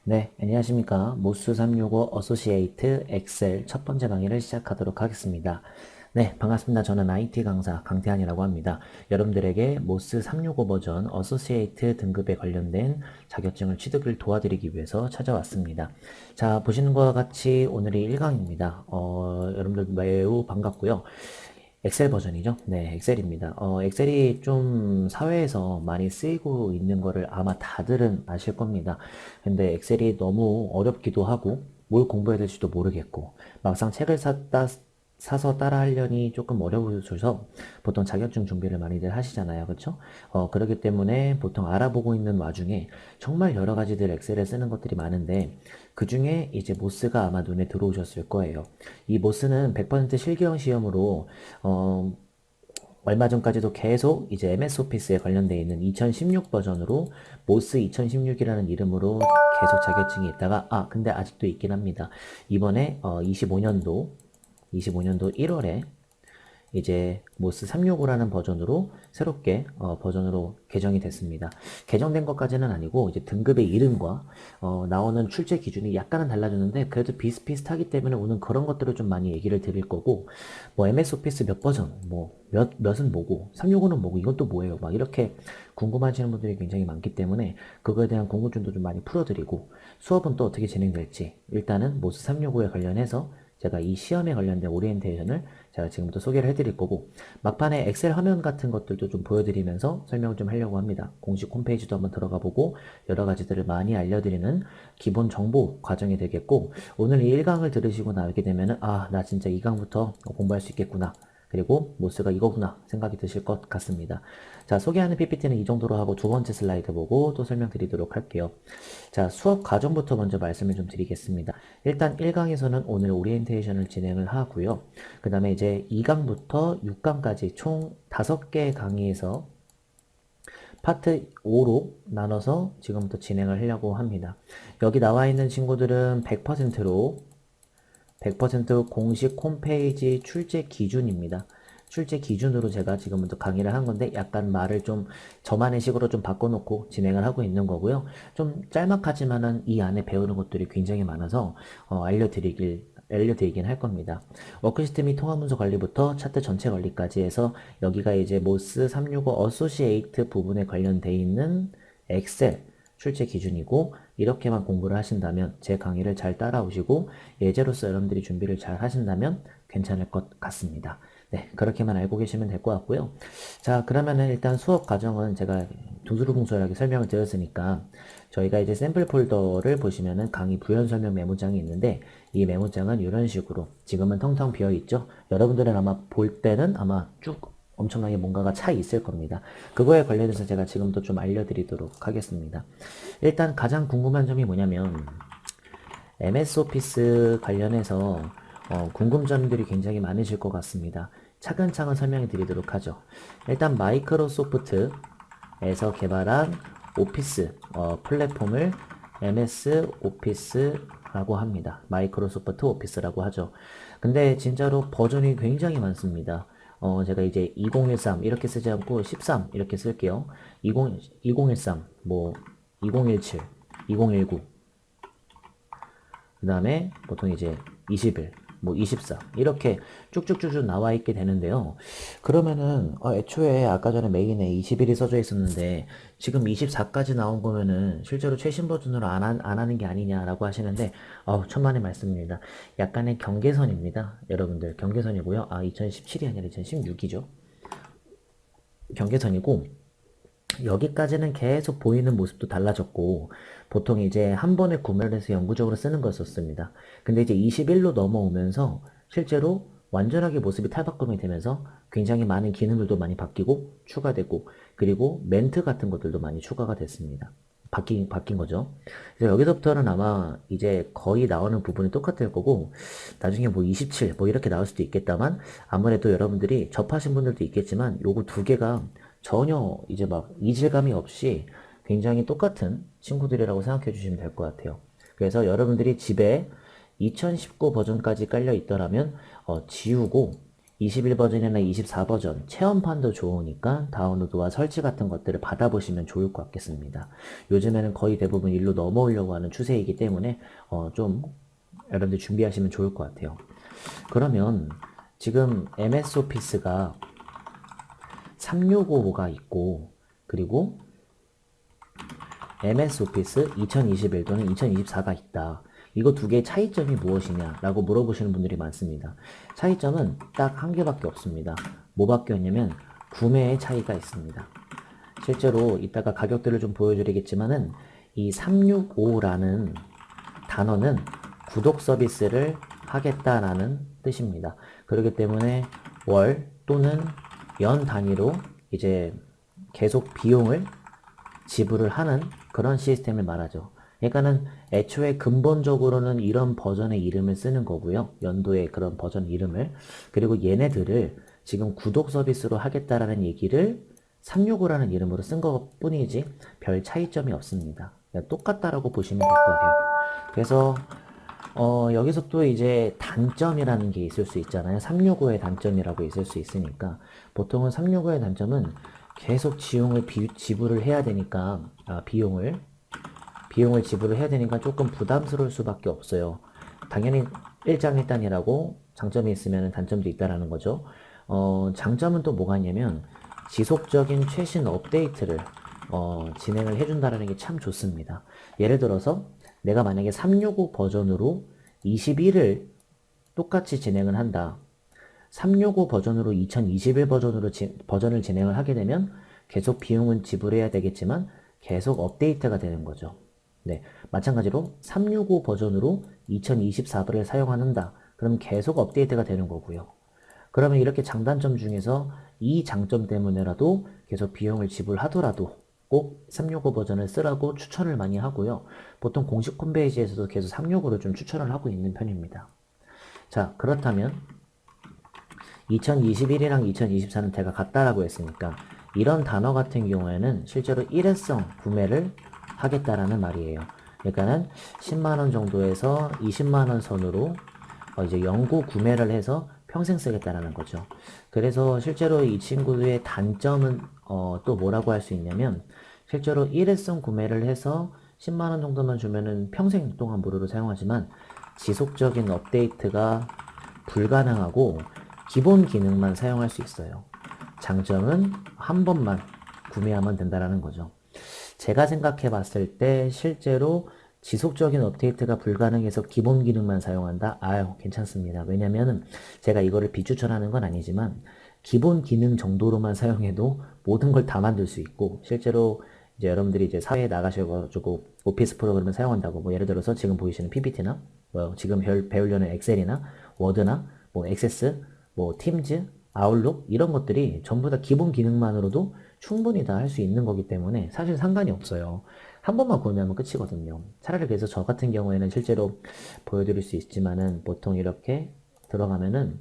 네, 안녕하십니까. 모스 365 어소시에이트 엑셀 첫 번째 강의를 시작하도록 하겠습니다. 네, 반갑습니다. 저는 IT 강사 강태한이라고 합니다. 여러분들에게 모스 365 버전 어소시에이트 등급에 관련된 자격증을 취득을 도와드리기 위해서 찾아왔습니다. 자, 보시는 것과 같이 오늘이 1강입니다. 여러분들 매우 반갑고요. 엑셀 버전이죠. 네, 엑셀입니다. 엑셀이 좀 사회에서 많이 쓰이고 있는 거를 아마 다들은 아실 겁니다. 근데 엑셀이 너무 어렵기도 하고, 뭘 공부해야 될지도 모르겠고, 막상 책을 사서 따라 하려니 조금 어려우셔서 보통 자격증 준비를 많이들 하시잖아요. 그쵸? 그렇기 때문에 보통 알아보고 있는 와중에 정말 여러 가지들 엑셀에 쓰는 것들이 많은데, 그 중에 이제 모스가 아마 눈에 들어오셨을 거예요. 이 모스는 100% 실기형 시험으로 어, 얼마 전까지도 계속 이제 MS 오피스에 관련되어 있는 2016 버전으로 모스 2016이라는 이름으로 계속 자격증이 있다가 근데 아직도 있긴 합니다. 이번에 25년도 1월에 이제 모스 365라는 버전으로 새롭게 버전으로 개정이 됐습니다. 개정된 것까지는 아니고 이제 등급의 이름과 나오는 출제 기준이 약간은 달라졌는데 그래도 비슷비슷하기 때문에 오늘 그런 것들을 좀 많이 얘기를 드릴 거고 뭐 MS 오피스 몇 버전 뭐 몇은 뭐고 365는 뭐고 이건 또 뭐예요 막 이렇게 궁금하시는 분들이 굉장히 많기 때문에 그거에 대한 궁금증도 좀 많이 풀어드리고 수업은 또 어떻게 진행될지 일단은 모스 365에 관련해서 제가 이 시험에 관련된 오리엔테이션을 제가 지금부터 소개를 해드릴 거고 막판에 엑셀 화면 같은 것들도 좀 보여드리면서 설명을 좀 하려고 합니다. 공식 홈페이지도 한번 들어가 보고 여러 가지들을 많이 알려드리는 기본 정보 과정이 되겠고 오늘 이 1강을 들으시고 나오게 되면은 나 진짜 2강부터 공부할 수 있겠구나. 그리고 모스가 이거구나 생각이 드실 것 같습니다. 자, 소개하는 PPT는 이 정도로 하고 두 번째 슬라이드 보고 또 설명드리도록 할게요. 자, 수업 과정부터 먼저 말씀을 좀 드리겠습니다. 일단 1강에서는 오늘 오리엔테이션을 진행을 하고요. 그 다음에 이제 2강부터 6강까지 총 5개의 강의에서 파트 5로 나눠서 지금부터 진행을 하려고 합니다. 여기 나와 있는 친구들은 100% 공식 홈페이지 출제 기준입니다. 출제 기준으로 제가 지금부터 강의를 한 건데 약간 말을 좀 저만의 식으로 좀 바꿔놓고 진행을 하고 있는 거고요. 좀 짤막하지만은 이 안에 배우는 것들이 굉장히 많아서 알려드리긴 할 겁니다. 워크시스템 및 통합문서 관리부터 차트 전체 관리까지 해서 여기가 이제 모스 365 어소시에이트 부분에 관련돼 있는 엑셀 출제 기준이고 이렇게만 공부를 하신다면 제 강의를 잘 따라오시고 예제로서 여러분들이 준비를 잘 하신다면 괜찮을 것 같습니다. 네, 그렇게만 알고 계시면 될 것 같고요. 자, 그러면은 일단 수업 과정은 제가 두루뭉술하게 설명을 드렸으니까 저희가 이제 샘플 폴더를 보시면은 강의 부연 설명 메모장이 있는데 이 메모장은 이런 식으로 지금은 텅텅 비어 있죠. 여러분들은 아마 볼 때는 아마 쭉 엄청나게 뭔가가 차 있을 겁니다. 그거에 관련해서 제가 지금도 좀 알려드리도록 하겠습니다. 일단 가장 궁금한 점이 뭐냐면 MS 오피스 관련해서 궁금점들이 굉장히 많으실 것 같습니다. 차근차근 설명해 드리도록 하죠. 일단 마이크로소프트에서 개발한 오피스 플랫폼을 MS 오피스라고 합니다. 마이크로소프트 오피스라고 하죠. 근데 진짜로 버전이 굉장히 많습니다. 제가 이제 2013 이렇게 쓰지 않고 13 이렇게 쓸게요. 2013, 뭐 2017, 2019, 그 다음에 보통 이제 21, 뭐 24, 이렇게 쭉쭉쭉쭉 나와 있게 되는데요. 그러면은, 애초에 아까 전에 메인에 21이 써져 있었는데, 지금 24까지 나온 거면은, 실제로 최신 버전으로 안 하는 게 아니냐라고 하시는데, 천만의 말씀입니다. 약간의 경계선입니다. 여러분들, 경계선이고요. 2017이 아니라 2016이죠. 경계선이고, 여기까지는 계속 보이는 모습도 달라졌고 보통 이제 한 번에 구매를 해서 영구적으로 쓰는 거였었습니다. 근데 이제 21로 넘어오면서 실제로 완전하게 모습이 탈바꿈이 되면서 굉장히 많은 기능들도 많이 바뀌고 추가되고 그리고 멘트 같은 것들도 많이 추가가 됐습니다. 바뀐 거죠. 그래서 여기서부터는 아마 이제 거의 나오는 부분이 똑같을 거고 나중에 뭐 27, 뭐 이렇게 나올 수도 있겠다만 아무래도 여러분들이 접하신 분들도 있겠지만 요거 두 개가 전혀 이제 막 이질감이 없이 굉장히 똑같은 친구들이라고 생각해 주시면 될 것 같아요. 그래서 여러분들이 집에 2019 버전까지 깔려 있더라면 지우고 21 버전이나 24 버전 체험판도 좋으니까 다운로드와 설치 같은 것들을 받아보시면 좋을 것 같겠습니다. 요즘에는 거의 대부분 일로 넘어오려고 하는 추세이기 때문에 좀 여러분들 준비하시면 좋을 것 같아요. 그러면 지금 MS 오피스가 365가 있고, 그리고 MS 오피스 2021 또는 2024가 있다. 이거 두 개의 차이점이 무엇이냐 라고 물어보시는 분들이 많습니다. 차이점은 딱 한 개밖에 없습니다. 뭐 바뀌었냐면 구매의 차이가 있습니다. 실제로 이따가 가격들을 좀 보여드리겠지만은 이 365라는 단어는 구독 서비스를 하겠다라는 뜻입니다. 그렇기 때문에 월 또는 연 단위로 이제 계속 비용을 지불을 하는 그런 시스템을 말하죠. 그러니까는 애초에 근본적으로는 이런 버전의 이름을 쓰는 거고요. 연도의 그런 버전 이름을. 그리고 얘네들을 지금 구독 서비스로 하겠다라는 얘기를 365라는 이름으로 쓴 것 뿐이지 별 차이점이 없습니다. 그냥 똑같다라고 보시면 될 것 같아요. 그래서 여기서 또 이제 단점이라는 게 있을 수 있잖아요. 365의 단점이라고 있을 수 있으니까 보통은 365의 단점은 계속 지불을 해야 되니까 비용을 지불을 해야 되니까 조금 부담스러울 수밖에 없어요. 당연히 일장일단이라고 장점이 있으면 단점도 있다라는 거죠. 장점은 또 뭐가 있냐면 지속적인 최신 업데이트를 진행을 해준다는 게 참 좋습니다. 예를 들어서 내가 만약에 365 버전으로 21을 똑같이 진행을 한다. 365 버전으로 2021 버전을 진행을 하게 되면 계속 비용은 지불해야 되겠지만 계속 업데이트가 되는 거죠. 네, 마찬가지로 365 버전으로 2024를 사용한다. 그럼 계속 업데이트가 되는 거고요. 그러면 이렇게 장단점 중에서 이 장점 때문에라도 계속 비용을 지불하더라도 꼭 365 버전을 쓰라고 추천을 많이 하고요. 보통 공식 홈페이지에서도 계속 365를 좀 추천을 하고 있는 편입니다. 자, 그렇다면 2021이랑 2024는 대가 같다라고 했으니까 이런 단어 같은 경우에는 실제로 일회성 구매를 하겠다라는 말이에요. 그러니까는 10만원 정도에서 20만원 선으로 이제 연구 구매를 해서 평생 쓰겠다라는 거죠. 그래서 실제로 이 친구의 단점은 또 뭐라고 할 수 있냐면 실제로 일회성 구매를 해서 10만원 정도만 주면은 평생 동안 무료로 사용하지만 지속적인 업데이트가 불가능하고 기본 기능만 사용할 수 있어요. 장점은 한 번만 구매하면 된다는 거죠. 제가 생각해 봤을 때 실제로 지속적인 업데이트가 불가능해서 기본 기능만 사용한다? 아유, 괜찮습니다. 왜냐면은 제가 이거를 비추천하는 건 아니지만 기본 기능 정도로만 사용해도 모든 걸 다 만들 수 있고 실제로 이제 여러분들이 이제 사회에 나가셔가지고 오피스 프로그램을 사용한다고 뭐 예를 들어서 지금 보이시는 PPT나 뭐 지금 배우려는 엑셀이나 워드나 뭐 액세스 뭐 팀즈, 아웃룩 이런 것들이 전부 다 기본 기능만으로도 충분히 다 할 수 있는 거기 때문에 사실 상관이 없어요. 한 번만 구매하면 끝이거든요. 차라리 그래서 저 같은 경우에는 실제로 보여드릴 수 있지만은 보통 이렇게 들어가면은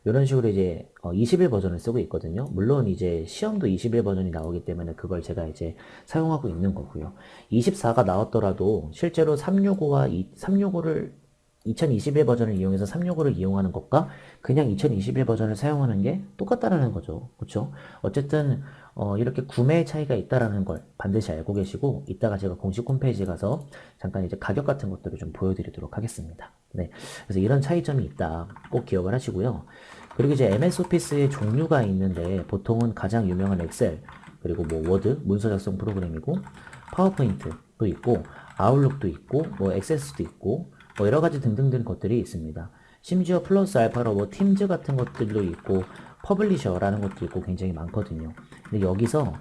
이런 식으로 이제 21 버전을 쓰고 있거든요. 물론 이제 시험도 21 버전이 나오기 때문에 그걸 제가 이제 사용하고 있는 거고요. 24가 나왔더라도 실제로 365와 365를 2021 버전을 이용해서 365를 이용하는 것과 그냥 2021 버전을 사용하는 게 똑같다라는 거죠. 그렇죠? 어쨌든 이렇게 구매의 차이가 있다라는 걸 반드시 알고 계시고 이따가 제가 공식 홈페이지 가서 잠깐 이제 가격 같은 것들을 좀 보여드리도록 하겠습니다. 네, 그래서 이런 차이점이 있다. 꼭 기억을 하시고요. 그리고 이제 MS 오피스의 종류가 있는데 보통은 가장 유명한 엑셀 그리고 뭐 워드 문서 작성 프로그램이고 파워포인트도 있고 아웃룩도 있고 뭐 액세스도 있고 뭐 여러 가지 등등등 것들이 있습니다. 심지어 플러스 알파로 뭐 팀즈 같은 것들도 있고 퍼블리셔라는 것도 있고 굉장히 많거든요. 근데 여기서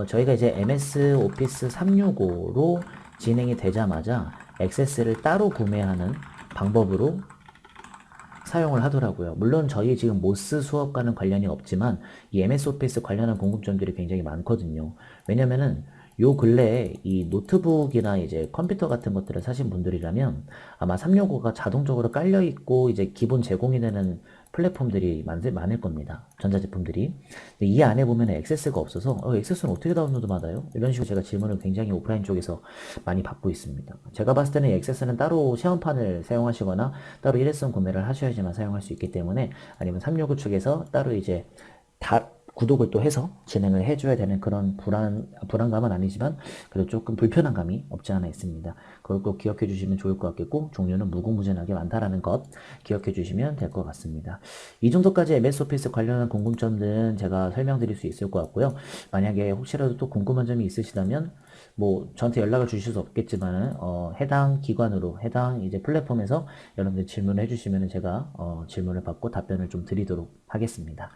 저희가 이제 MS 오피스 365로 진행이 되자마자 액세스를 따로 구매하는 방법으로 사용을 하더라고요. 물론 저희 지금 모스 수업과는 관련이 없지만 이 MS 오피스 관련한 공통점들이 굉장히 많거든요. 왜냐면은 요 근래에 이 노트북이나 이제 컴퓨터 같은 것들을 사신 분들이라면 아마 365가 자동적으로 깔려 있고 이제 기본 제공이 되는 플랫폼들이 많을 겁니다. 전자제품들이. 근데 이 안에 보면 액세스가 없어서 액세스는 어떻게 다운로드 받아요? 이런 식으로 제가 질문을 굉장히 오프라인 쪽에서 많이 받고 있습니다. 제가 봤을 때는 액세스는 따로 시험판을 사용하시거나 따로 일회성 구매를 하셔야지만 사용할 수 있기 때문에, 아니면 365 측에서 따로 이제 다 구독을 또 해서 진행을 해줘야 되는 그런 불안감은 아니지만 그래도 조금 불편한 감이 없지 않아 있습니다. 그걸 꼭 기억해 주시면 좋을 것 같겠고, 종류는 무궁무진하게 많다라는 것 기억해 주시면 될 것 같습니다. 이 정도까지 MS 오피스 관련한 궁금점들은 제가 설명드릴 수 있을 것 같고요. 만약에 혹시라도 또 궁금한 점이 있으시다면 뭐 저한테 연락을 주실 수 없겠지만은 해당 기관으로, 해당 이제 플랫폼에서 여러분들 질문을 해주시면 제가 질문을 받고 답변을 좀 드리도록 하겠습니다.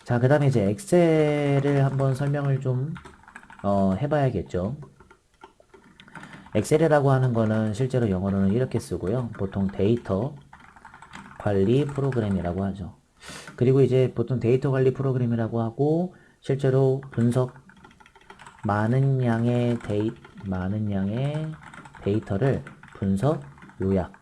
자, 그 다음에 이제 엑셀을 한번 설명을 좀 해봐야겠죠. 엑셀이라고 하는 거는 실제로 영어로는 이렇게 쓰고요. 보통 데이터 관리 프로그램이라고 하죠. 그리고 이제 보통 데이터 관리 프로그램이라고 하고, 실제로 분석, 많은 양의 데이터를 분석, 요약,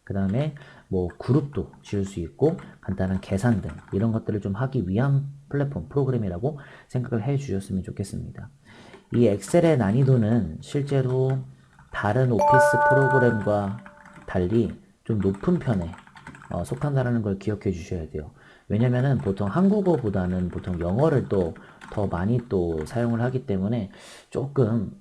그 다음에 뭐 그룹도 지을 수 있고 간단한 계산 등 이런 것들을 좀 하기 위한 플랫폼 프로그램이라고 생각을 해 주셨으면 좋겠습니다. 이 엑셀의 난이도는 실제로 다른 오피스 프로그램과 달리 좀 높은 편에 속한다는 걸 기억해 주셔야 돼요. 왜냐면은 보통 한국어보다는 보통 영어를 또 더 많이 또 사용을 하기 때문에 조금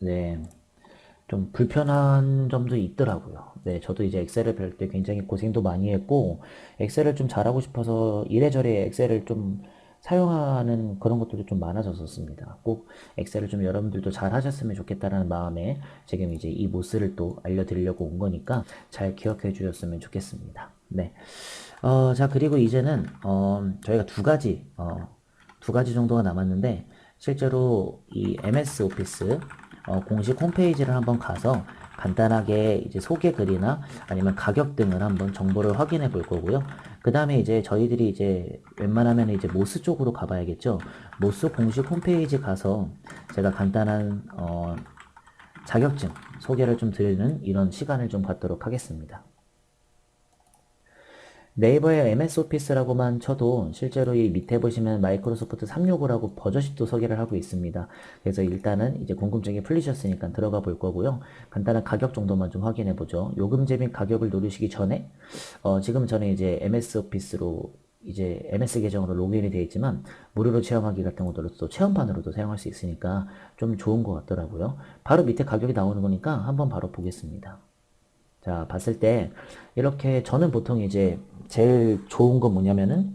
좀 불편한 점도 있더라고요. 네, 저도 이제 엑셀을 배울 때 굉장히 고생도 많이 했고, 엑셀을 좀 잘하고 싶어서 이래저래 엑셀을 좀 사용하는 그런 것들도 좀 많아졌었습니다. 꼭 엑셀을 좀 여러분들도 잘 하셨으면 좋겠다는 마음에 지금 이제 이 모스를 또 알려드리려고 온 거니까 잘 기억해 주셨으면 좋겠습니다. 네. 자, 그리고 이제는, 저희가 두 가지 정도가 남았는데, 실제로 이 MS 오피스 공식 홈페이지를 한번 가서 간단하게 이제 소개 글이나 아니면 가격 등을 한번 정보를 확인해 볼 거고요. 그 다음에 이제 저희들이 이제 웬만하면 이제 모스 쪽으로 가봐야겠죠. 모스 공식 홈페이지 가서 제가 간단한 자격증 소개를 좀 드리는 이런 시간을 좀 갖도록 하겠습니다. 네이버에 MS 오피스라고만 쳐도 실제로 이 밑에 보시면 마이크로소프트 365라고 버저십도 소개를 하고 있습니다. 그래서 일단은 이제 궁금증이 풀리셨으니까 들어가 볼 거고요. 간단한 가격 정도만 좀 확인해 보죠. 요금제 및 가격을 누르시기 전에 지금 저는 이제 MS 오피스로 이제 MS 계정으로 로그인이 되어 있지만 무료로 체험하기 같은 것들도 또 체험판으로도 사용할 수 있으니까 좀 좋은 것 같더라고요. 바로 밑에 가격이 나오는 거니까 한번 바로 보겠습니다. 자, 봤을 때 이렇게 저는 보통 이제 제일 좋은 건 뭐냐면은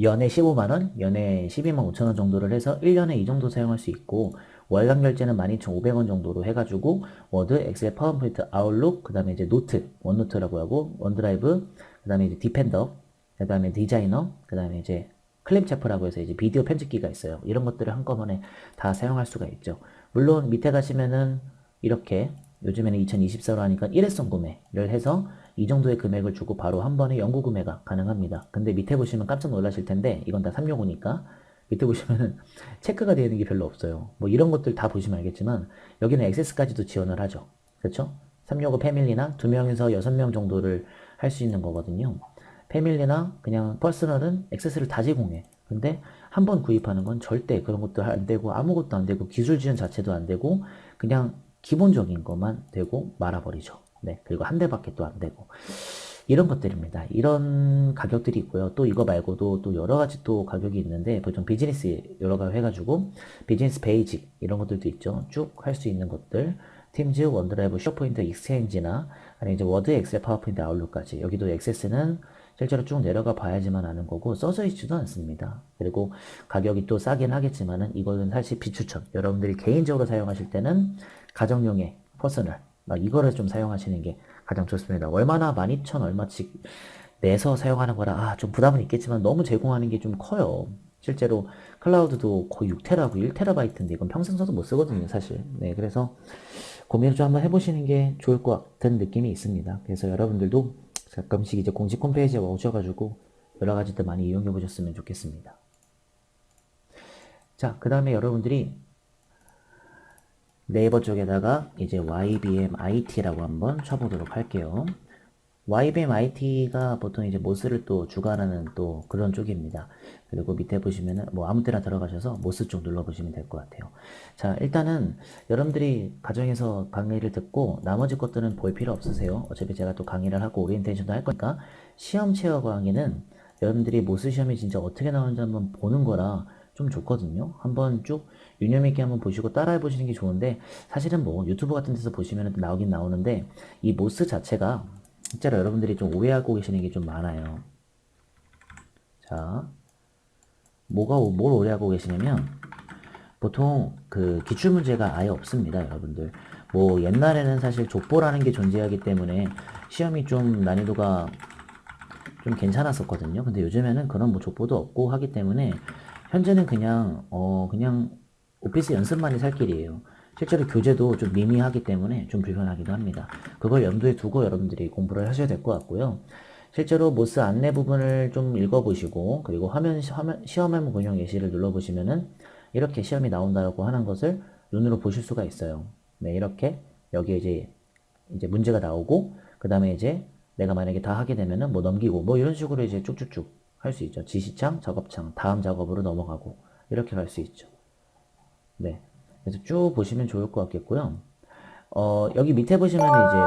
연에 15만원, 연에 12만 5천원 정도를 해서 1년에 이 정도 사용할 수 있고, 월간 결제는 12,500원 정도로 해가지고 워드, 엑셀, 파워포인트, 아웃룩, 그 다음에 이제 노트, 원노트라고 하고 원드라이브, 그 다음에 이제 디펜더, 그 다음에 디자이너, 그 다음에 이제 클립체프라고 해서 이제 비디오 편집기가 있어요. 이런 것들을 한꺼번에 다 사용할 수가 있죠. 물론 밑에 가시면은 이렇게 요즘에는 2024로 하니까 일회성 구매를 해서 이 정도의 금액을 주고 바로 한 번에 연구 구매가 가능합니다. 근데 밑에 보시면 깜짝 놀라실 텐데 이건 다 365니까 밑에 보시면은 체크가 되어 있는 게 별로 없어요. 뭐 이런 것들 다 보시면 알겠지만 여기는 액세스까지도 지원을 하죠. 그렇죠? 365 패밀리나 2명에서 6명 정도를 할 수 있는 거거든요. 패밀리나 그냥 퍼스널은 액세스를 다 제공해. 근데 한 번 구입하는 건 절대 그런 것도 안 되고 아무것도 안 되고 기술 지원 자체도 안 되고 그냥 기본적인 것만 되고 말아버리죠. 네, 그리고 한 대밖에 또 안 되고. 이런 것들입니다. 이런 가격들이 있고요. 또 이거 말고도 또 여러 가지 또 가격이 있는데 보통 비즈니스 여러 가지 해가지고 비즈니스 베이직 이런 것들도 있죠. 쭉 할 수 있는 것들. 팀즈, 원드라이브, 쉐어포인트, 익스체인지나 아니면 이제 워드, 엑셀, 파워포인트, 아웃룩까지. 여기도 액세스는 실제로 쭉 내려가 봐야지만 아는 거고 써져 있지도 않습니다. 그리고 가격이 또 싸긴 하겠지만은 이거는 사실 비추천. 여러분들이 개인적으로 사용하실 때는 가정용의 퍼스널 이거를 좀 사용하시는 게 가장 좋습니다. 얼마나 12,000 얼마씩 내서 사용하는 거라 좀 부담은 있겠지만 너무 제공하는 게 좀 커요. 실제로 클라우드도 거의 6테라고 1테라바이트인데 이건 평생 써도 못 쓰거든요, 사실. 네, 그래서 고민을 좀 한번 해보시는 게 좋을 것 같은 느낌이 있습니다. 그래서 여러분들도 가끔씩 이제 공식 홈페이지에 오셔가지고 여러 가지들 많이 이용해 보셨으면 좋겠습니다. 자, 그 다음에 여러분들이 네이버 쪽에다가 이제 YBM IT라고 한번 쳐보도록 할게요. YBM IT가 보통 이제 모스를 또 주관하는 또 그런 쪽입니다. 그리고 밑에 보시면은 뭐 아무 때나 들어가셔서 모스 쪽 눌러보시면 될 것 같아요. 자, 일단은 여러분들이 가정에서 강의를 듣고 나머지 것들은 볼 필요 없으세요. 어차피 제가 또 강의를 하고 오리엔테이션도 할 거니까 시험 체어 강의는 여러분들이 모스 시험이 진짜 어떻게 나오는지 한번 보는 거라 좀 좋거든요. 한번 쭉 유념 있게 한번 보시고 따라해 보시는 게 좋은데 사실은 뭐 유튜브 같은 데서 보시면 나오긴 나오는데 이 모스 자체가 진짜로 여러분들이 좀 오해하고 계시는 게 좀 많아요. 자, 뭘 오해하고 계시냐면 보통 그 기출문제가 아예 없습니다, 여러분들. 뭐 옛날에는 사실 족보라는 게 존재하기 때문에 시험이 좀 난이도가 좀 괜찮았었거든요. 근데 요즘에는 그런 뭐 족보도 없고 하기 때문에 현재는 그냥 오피스 연습만이 살 길이에요. 실제로 교재도 좀 미미하기 때문에 좀 불편하기도 합니다. 그걸 염두에 두고 여러분들이 공부를 하셔야 될 것 같고요. 실제로 모스 안내 부분을 좀 읽어보시고 그리고 시험화면 운영 예시를 눌러보시면은 이렇게 시험이 나온다고 하는 것을 눈으로 보실 수가 있어요. 네, 이렇게 여기에 이제 문제가 나오고 그 다음에 이제 내가 만약에 다 하게 되면은 뭐 넘기고 뭐 이런 식으로 이제 쭉쭉쭉 할 수 있죠. 지시창, 작업창, 다음 작업으로 넘어가고 이렇게 갈 수 있죠. 네. 그래서 쭉 보시면 좋을 것 같겠고요. 여기 밑에 보시면 이제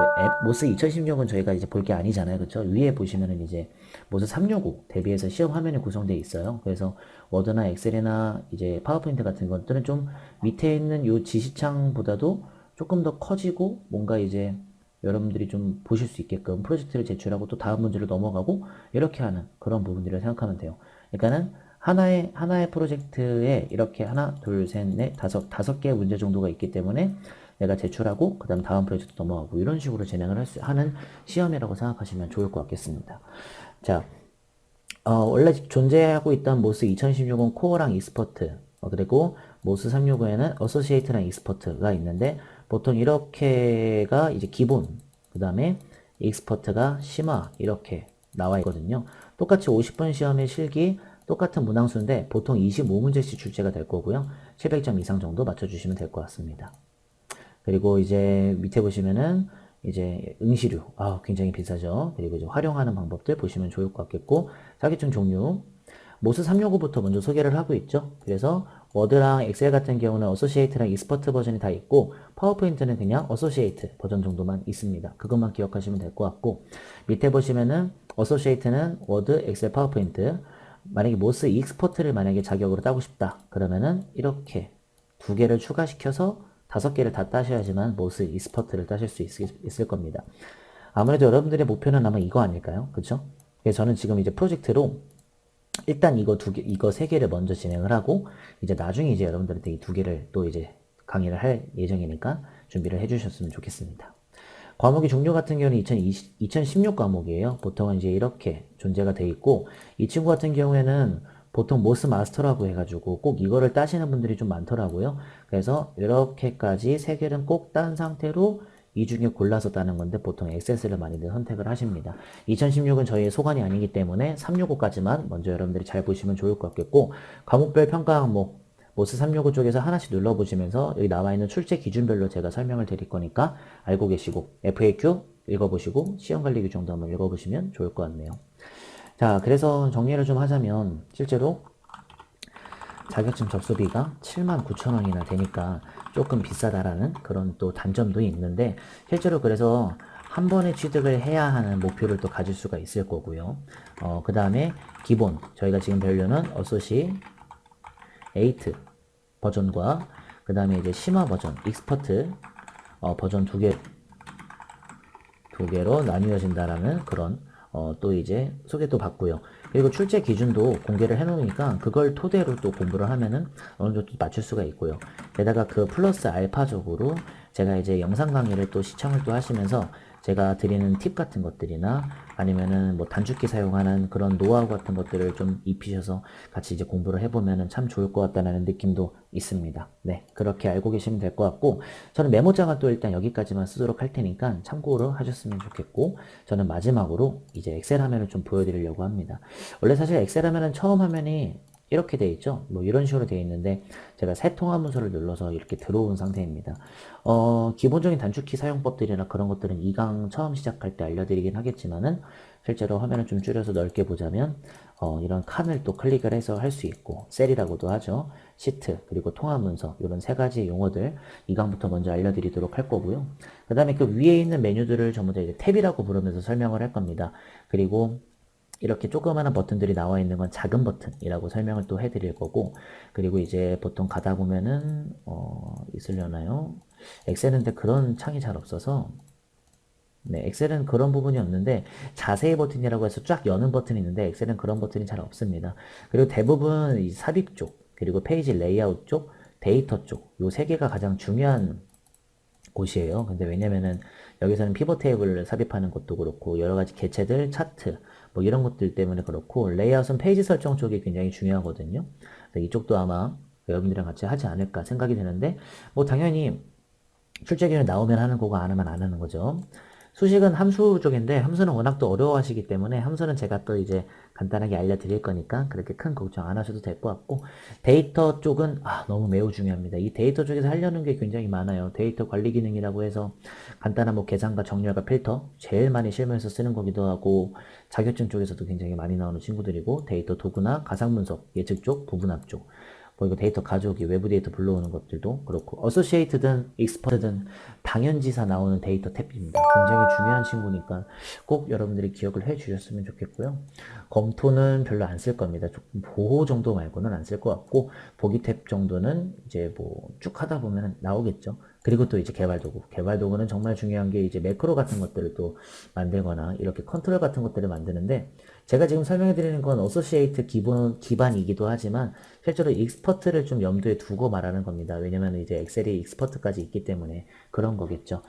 모스 2016은 저희가 이제 볼 게 아니잖아요. 그쵸? 위에 보시면은 이제 모스 365 대비해서 시험 화면이 구성되어 있어요. 그래서 워드나 엑셀이나 이제 파워포인트 같은 것들은 좀 밑에 있는 요 지시창보다도 조금 더 커지고 뭔가 이제 여러분들이 좀 보실 수 있게끔 프로젝트를 제출하고 또 다음 문제로 넘어가고 이렇게 하는 그런 부분들을 생각하면 돼요. 그러니까는 하나의 프로젝트에 이렇게 하나, 둘, 셋, 넷, 다섯 개의 문제 정도가 있기 때문에 내가 제출하고 다음 프로젝트 넘어가고 이런 식으로 진행을 하는 시험이라고 생각하시면 좋을 것 같겠습니다. 자, 원래 존재하고 있던 모스 2016은 코어랑 익스퍼트 그리고 모스 365에는 어소시에이트랑 익스퍼트가 있는데 보통 이렇게가 이제 기본 그 다음에 익스퍼트가 심화 이렇게 나와 있거든요. 똑같이 50분 시험의 실기 똑같은 문항수인데 보통 25문제씩 출제가 될 거고요. 700점 이상 정도 맞춰주시면 될 것 같습니다. 그리고 이제 밑에 보시면은 이제 응시료 굉장히 비싸죠. 그리고 이제 활용하는 방법들 보시면 좋을 것 같겠고 자격증 종류 모스 365부터 먼저 소개를 하고 있죠. 그래서 워드랑 엑셀 같은 경우는 어소시에이트랑 익스퍼트 버전이 다 있고 파워포인트는 그냥 어소시에이트 버전 정도만 있습니다. 그것만 기억하시면 될 것 같고 밑에 보시면은 어소시에이트는 워드, 엑셀, 파워포인트 만약에 모스 익스퍼트를 만약에 자격으로 따고 싶다 그러면은 이렇게 두 개를 추가시켜서 5개를 다 따셔야지만 모스 익스퍼트를 따실 수 있을 겁니다. 아무래도 여러분들의 목표는 아마 이거 아닐까요? 그쵸? 그래서 저는 지금 이제 프로젝트로 일단 이거 3개를 먼저 진행을 하고 이제 나중에 이제 여러분들한테 이 2개를 또 이제 강의를 할 예정이니까 준비를 해주셨으면 좋겠습니다. 과목의 종류 같은 경우는 2016 과목이에요. 보통은 이제 이렇게 존재가 돼 있고 이 친구 같은 경우에는 보통 모스 마스터라고 해가지고 꼭 이거를 따시는 분들이 좀 많더라고요. 그래서 이렇게까지 3개는 꼭 딴 상태로 이 중에 골라서 따는 건데 보통 액세스를 많이들 선택을 하십니다. 2016은 저희의 소관이 아니기 때문에 365까지만 먼저 여러분들이 잘 보시면 좋을 것 같겠고 과목별 평가 항목 모스 365 쪽에서 하나씩 눌러보시면서 여기 나와있는 출제 기준별로 제가 설명을 드릴 거니까 알고 계시고 FAQ 읽어보시고 시험관리 규정도 한번 읽어보시면 좋을 것 같네요. 자, 그래서 정리를 좀 하자면 실제로 자격증 접수비가 79,000원이나 되니까 조금 비싸다라는 그런 또 단점도 있는데 실제로 그래서 한 번에 취득을 해야 하는 목표를 또 가질 수가 있을 거고요. 그 다음에 기본 저희가 지금 배우려는 어소시 8 버전과 그 다음에 이제 심화 버전 익스퍼트 버전 두 개로 나뉘어진다라는 그런 또 이제 소개도 받고요. 그리고 출제 기준도 공개를 해놓으니까 그걸 토대로 또 공부를 하면은 어느 정도 맞출 수가 있고요. 게다가 그 플러스 알파적으로 제가 이제 영상 강의를 또 시청을 또 하시면서 제가 드리는 팁 같은 것들이나 아니면은 뭐 단축키 사용하는 그런 노하우 같은 것들을 좀 입히셔서 같이 이제 공부를 해보면은 참 좋을 것 같다는 느낌도 있습니다. 네, 그렇게 알고 계시면 될 것 같고 저는 메모장은 또 일단 여기까지만 쓰도록 할 테니까 참고로 하셨으면 좋겠고 저는 마지막으로 이제 엑셀 화면을 좀 보여드리려고 합니다. 원래 사실 엑셀 화면은 처음 화면이 이렇게 돼 있죠. 뭐 이런 식으로 돼 있는데 제가 새 통합 문서를 눌러서 이렇게 들어온 상태입니다. 기본적인 단축키 사용법들이나 그런 것들은 2강 처음 시작할 때 알려드리긴 하겠지만은 실제로 화면을 좀 줄여서 넓게 보자면 이런 칸을 또 클릭을 해서 할 수 있고 셀이라고도 하죠. 시트 그리고 통합 문서 이런 세 가지 용어들 2강부터 먼저 알려드리도록 할 거고요. 그 다음에 그 위에 있는 메뉴들을 전부 다 이제 탭이라고 부르면서 설명을 할 겁니다. 그리고 이렇게 조그마한 버튼들이 나와 있는 건 작은 버튼이라고 설명을 또 해드릴 거고, 그리고 이제 보통 가다 보면은 있으려나요? 엑셀은 근데 그런 창이 잘 없어서, 네, 엑셀은 그런 부분이 없는데 자세히 버튼이라고 해서 쫙 여는 버튼이 있는데 엑셀은 그런 버튼이 잘 없습니다. 그리고 대부분 이 삽입 쪽, 그리고 페이지 레이아웃 쪽, 데이터 쪽, 요 세 개가 가장 중요한 곳이에요. 근데 왜냐면은 여기서는 피벗 테이블을 삽입하는 것도 그렇고 여러 가지 개체들, 차트 뭐 이런 것들 때문에 그렇고 레이아웃은 페이지 설정 쪽이 굉장히 중요하거든요. 이쪽도 아마 여러분들이랑 같이 하지 않을까 생각이 되는데 뭐 당연히 출제기를 나오면 하는 거고 안 하면 안 하는 거죠. 수식은 함수 쪽인데 함수는 워낙 또 어려워하시기 때문에 함수는 제가 또 이제 간단하게 알려드릴 거니까 그렇게 큰 걱정 안 하셔도 될 것 같고 데이터 쪽은 너무 매우 중요합니다. 이 데이터 쪽에서 하려는 게 굉장히 많아요. 데이터 관리 기능이라고 해서 간단한 뭐 계산과 정렬과 필터 제일 많이 실무에서 쓰는 거기도 하고 자격증 쪽에서도 굉장히 많이 나오는 친구들이고 데이터 도구나 가상 분석, 예측 쪽, 부분합 쪽 뭐 이거 데이터 가져오기, 외부 데이터 불러오는 것들도 그렇고 어소시에이트든 익스퍼트든 당연지사 나오는 데이터 탭입니다. 굉장히 중요한 친구니까 꼭 여러분들이 기억을 해 주셨으면 좋겠고요. 검토는 별로 안 쓸 겁니다. 조금 보호 정도 말고는 안 쓸 것 같고 보기 탭 정도는 이제 뭐 쭉 하다 보면 나오겠죠. 그리고 또 이제 개발 도구. 개발 도구는 정말 중요한 게 이제 매크로 같은 것들을 또 만들거나 이렇게 컨트롤 같은 것들을 만드는데 제가 지금 설명해 드리는 건 어소시에이트 기반이기도 하지만 실제로 익스퍼트를 좀 염두에 두고 말하는 겁니다. 왜냐면 이제 엑셀이 익스퍼트까지 있기 때문에 그런 거겠죠.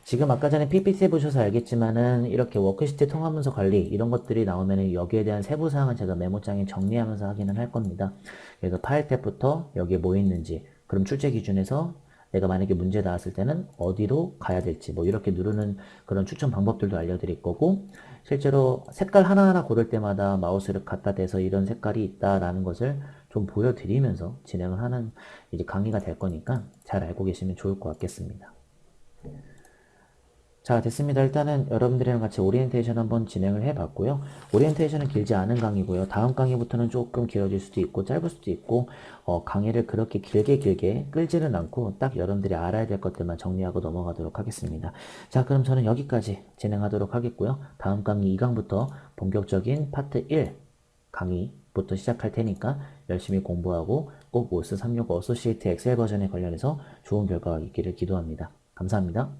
지금 아까 전에 PPT 보셔서 알겠지만은 이렇게 워크시트 통합문서 관리 이런 것들이 나오면은 여기에 대한 세부 사항은 제가 메모장에 정리하면서 확인을 할 겁니다. 그래서 파일 탭부터 여기에 뭐 있는지, 그럼 출제 기준에서 내가 만약에 문제 나왔을 때는 어디로 가야 될지 뭐 이렇게 누르는 그런 추천 방법들도 알려드릴 거고 실제로 색깔 하나하나 고를 때마다 마우스를 갖다 대서 이런 색깔이 있다라는 것을 좀 보여드리면서 진행을 하는 이제 강의가 될 거니까 잘 알고 계시면 좋을 것 같겠습니다. 자, 됐습니다. 일단은 여러분들이랑 같이 오리엔테이션 한번 진행을 해봤고요. 오리엔테이션은 길지 않은 강의고요. 다음 강의부터는 조금 길어질 수도 있고 짧을 수도 있고 강의를 그렇게 길게 끌지는 않고 딱 여러분들이 알아야 될 것들만 정리하고 넘어가도록 하겠습니다. 자, 그럼 저는 여기까지 진행하도록 하겠고요. 다음 강의 2강부터 본격적인 파트 1 강의부터 시작할 테니까 열심히 공부하고 꼭 모스 365 어소시에이트 엑셀 버전에 관련해서 좋은 결과가 있기를 기도합니다. 감사합니다.